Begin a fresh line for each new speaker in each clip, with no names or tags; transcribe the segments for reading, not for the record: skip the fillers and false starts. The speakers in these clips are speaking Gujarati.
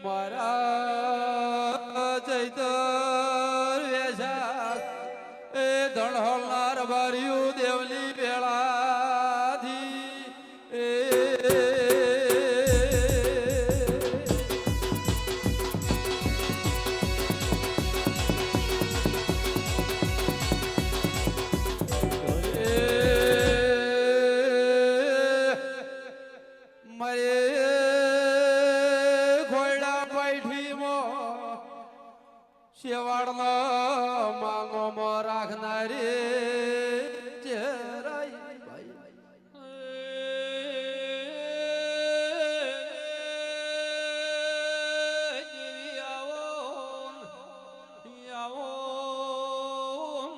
મારા ચૈતર વેશા એ ધણહોલનાર ભર્યું દેવલી વેળાથી એ શેવાડના માંગોમાં રાખનારી ચહેરાઈ દેવી આવો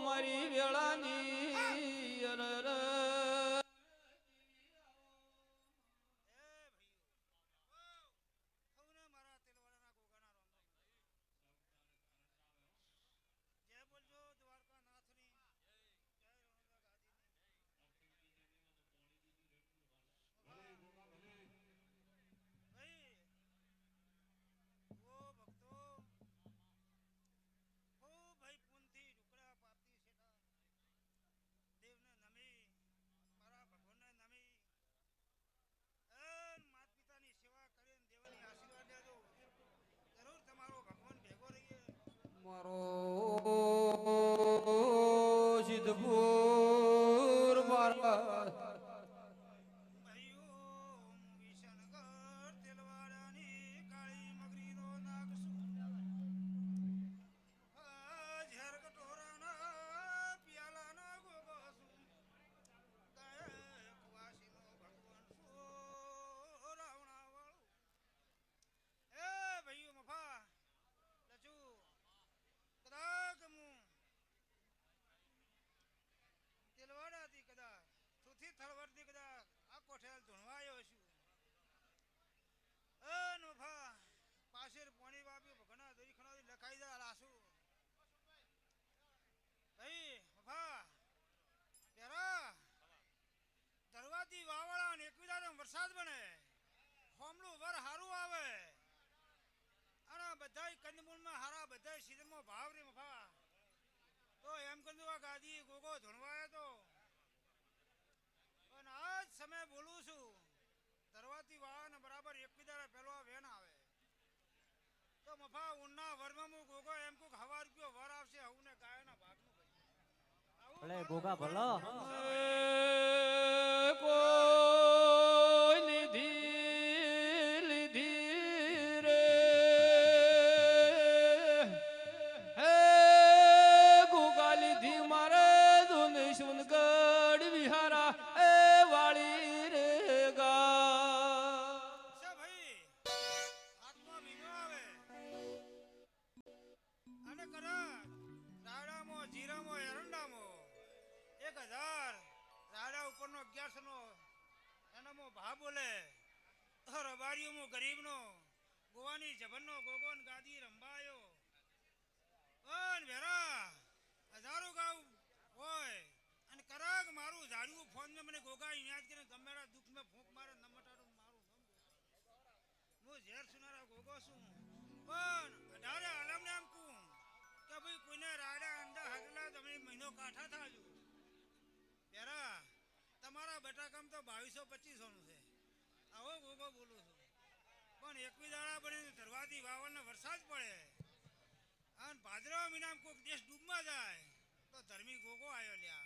મારી વેળાની મારો સિદ્ધપુર મારા વરસાદ બને હોમલું વર હારું આવે અને બધાય કંદમૂળમાં હારા બધાય સીઝનમાં ભાવ રે મફા તો એમ કંદુ આ ગાદી ગોગો ધણવાયો તો અને આજ સમય બોલું છું ધરવાતી વાળાને બરાબર એકવીદારા પહેલો વેન આવે તો મફા ઉન્ના વરમાં હું ગોગો એમ કોક હવા રૂપિયો વર આવશે હવને ગાયના ભાગનું
ભલે ગોગા ભલો
ગરીબનો ગોવાની જબરનો ગોગોન ગાદી રંબાયો પણ વેરા હજારો ગાવ હોય અને કરાગ મારું ઝાડવું ફોન મે મને ગોગા યાદ કરીને ગમેરા દુખ મે ફૂંક મારે ન મટાડું મારું હું ઝેર સુનારા ગોગો છું પણ અઢારે આલમને આમ કહું કે ભાઈ કોઈને રાડા અંડા હગલા તમે મહિનો કાઠા થાજો વેરા તમારા બટાકામ તો 2200-2500 નું છે આવો ગોગો બોલું છું પણ એકવી દાડા બને ધરવાતી વાવણનો વરસાદ પડે અને ભાદરવા મહિનામાં કોઈક દેશ ડૂબમાં જાય તો ધર્મી ગોગો આવ્યો લ્યા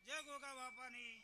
જય ગોગા બાપાની